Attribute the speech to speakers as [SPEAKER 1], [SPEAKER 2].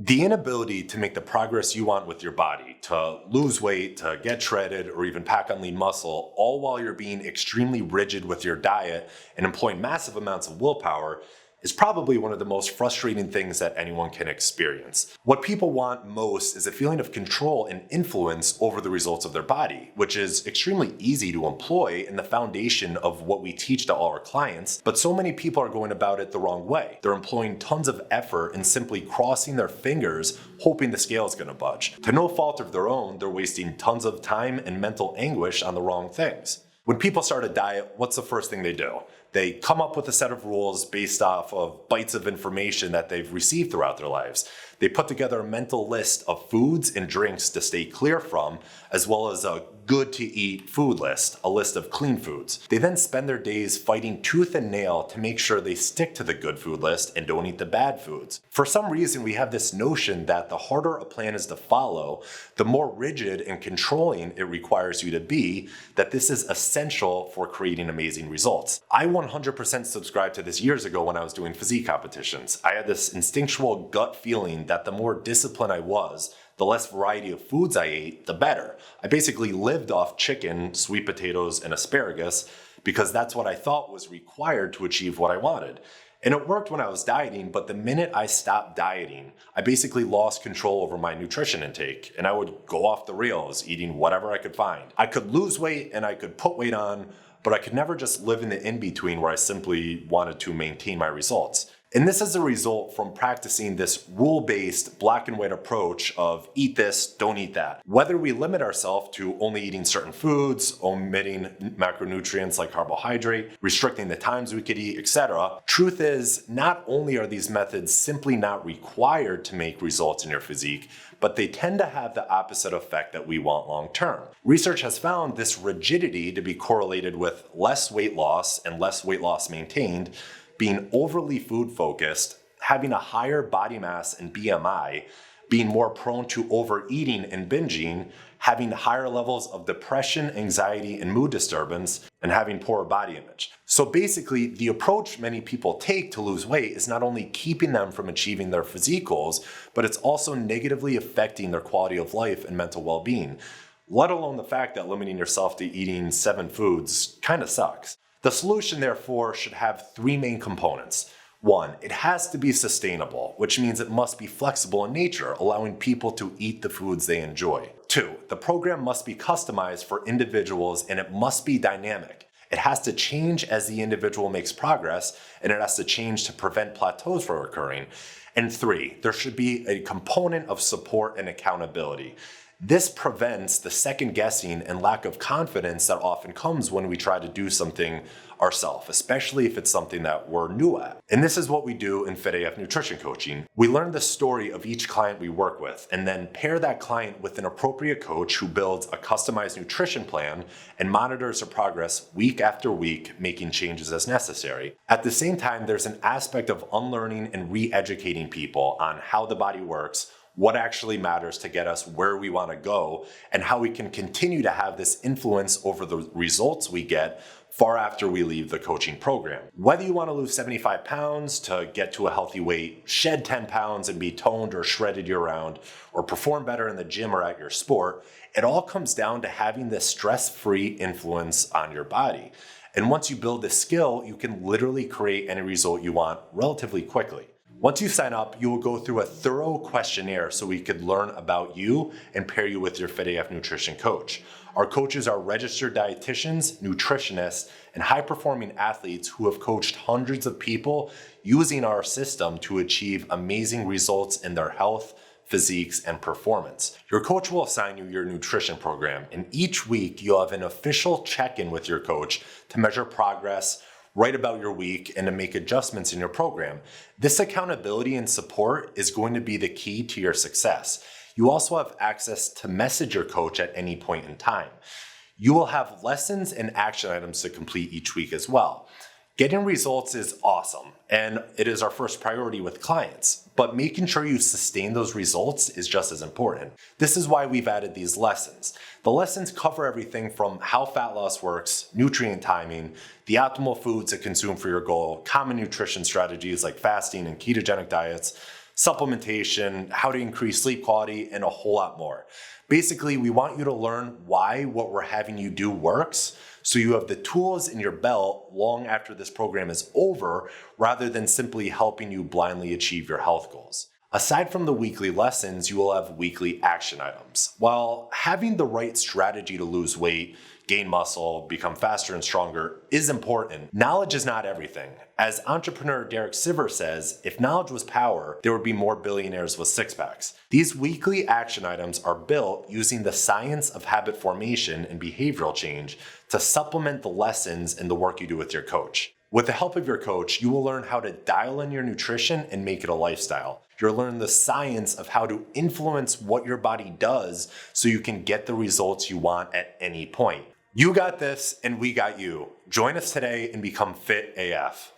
[SPEAKER 1] The inability to make the progress you want with your body, to lose weight, to get shredded, or even pack on lean muscle, all while you're being extremely rigid with your diet and employing massive amounts of willpower, is probably one of the most frustrating things that anyone can experience. What people want most is a feeling of control and influence over the results of their body, which is extremely easy to employ in the foundation of what we teach to all our clients, but so many people are going about it the wrong way. They're employing tons of effort and simply crossing their fingers, hoping the scale is going to budge. To no fault of their own, they're wasting tons of time and mental anguish on the wrong things. When people start a diet, what's the first thing they do? They come up with a set of rules based off of bites of information that they've received throughout their lives. They put together a mental list of foods and drinks to stay clear from, as well as a good to eat food list, a list of clean foods. They then spend their days fighting tooth and nail to make sure they stick to the good food list and don't eat the bad foods. For some reason, we have this notion that the harder a plan is to follow, the more rigid and controlling it requires you to be, that this is essential for creating amazing results. I 100% subscribed to this years ago when I was doing physique competitions. I had this instinctual gut feeling that the more disciplined I was, the less variety of foods I ate, the better. I basically lived off chicken, sweet potatoes, and asparagus because that's what I thought was required to achieve what I wanted. And it worked when I was dieting, but the minute I stopped dieting, I basically lost control over my nutrition intake, and I would go off the rails, eating whatever I could find. I could lose weight and I could put weight on, but I could never just live in the in-between where I simply wanted to maintain my results. And this is a result from practicing this rule-based black and white approach of eat this, don't eat that. Whether we limit ourselves to only eating certain foods, omitting macronutrients like carbohydrate, restricting the times we could eat, etc. Truth is, not only are these methods simply not required to make results in your physique, but they tend to have the opposite effect that we want long term. Research has found this rigidity to be correlated with less weight loss and less weight loss maintained, being overly food focused, having a higher body mass and BMI, being more prone to overeating and binging, having higher levels of depression, anxiety, and mood disturbance, and having poor body image. So basically, the approach many people take to lose weight is not only keeping them from achieving their physique goals, but it's also negatively affecting their quality of life and mental well-being, let alone the fact that limiting yourself to eating 7 foods kind of sucks. The solution, therefore, should have 3 main components. 1, it has to be sustainable, which means it must be flexible in nature, allowing people to eat the foods they enjoy. 2, the program must be customized for individuals and it must be dynamic. It has to change as the individual makes progress, and it has to change to prevent plateaus from occurring. And 3, there should be a component of support and accountability. This prevents the second guessing and lack of confidence that often comes when we try to do something ourselves, especially if it's something that we're new at. And this is what we do in FitAF Nutrition Coaching. We learn the story of each client we work with and then pair that client with an appropriate coach who builds a customized nutrition plan and monitors their progress week after week, making changes as necessary. At the same time, there's an aspect of unlearning and re-educating people on how the body works, what actually matters to get us where we want to go, and how we can continue to have this influence over the results we get far after we leave the coaching program. Whether you want to lose 75 pounds to get to a healthy weight, shed 10 pounds and be toned or shredded year-round, or perform better in the gym or at your sport, it all comes down to having this stress-free influence on your body. And once you build this skill, you can literally create any result you want relatively quickly. Once you sign up, you will go through a thorough questionnaire so we could learn about you and pair you with your FitAF nutrition coach. Our coaches are registered dietitians, nutritionists, and high-performing athletes who have coached hundreds of people using our system to achieve amazing results in their health, physiques, and performance. Your coach will assign you your nutrition program, and each week you'll have an official check-in with your coach to measure progress, write about your week, and to make adjustments in your program. This accountability and support is going to be the key to your success. You also have access to message your coach at any point in time. You will have lessons and action items to complete each week as well. Getting results is awesome, and it is our first priority with clients, but making sure you sustain those results is just as important. This is why we've added these lessons. The lessons cover everything from how fat loss works, nutrient timing, the optimal foods to consume for your goal, common nutrition strategies like fasting and ketogenic diets, supplementation, how to increase sleep quality, and a whole lot more. Basically, we want you to learn why what we're having you do works, so you have the tools in your belt long after this program is over, rather than simply helping you blindly achieve your health goals. Aside from the weekly lessons, you will have weekly action items. While having the right strategy to lose weight, gain muscle, become faster and stronger is important, knowledge is not everything. As entrepreneur Derek Sivers says, if knowledge was power, there would be more billionaires with six-packs. These weekly action items are built using the science of habit formation and behavioral change to supplement the lessons and the work you do with your coach. With the help of your coach, you will learn how to dial in your nutrition and make it a lifestyle. You'll learn the science of how to influence what your body does so you can get the results you want at any point. You got this, and we got you. Join us today and become Fit AF.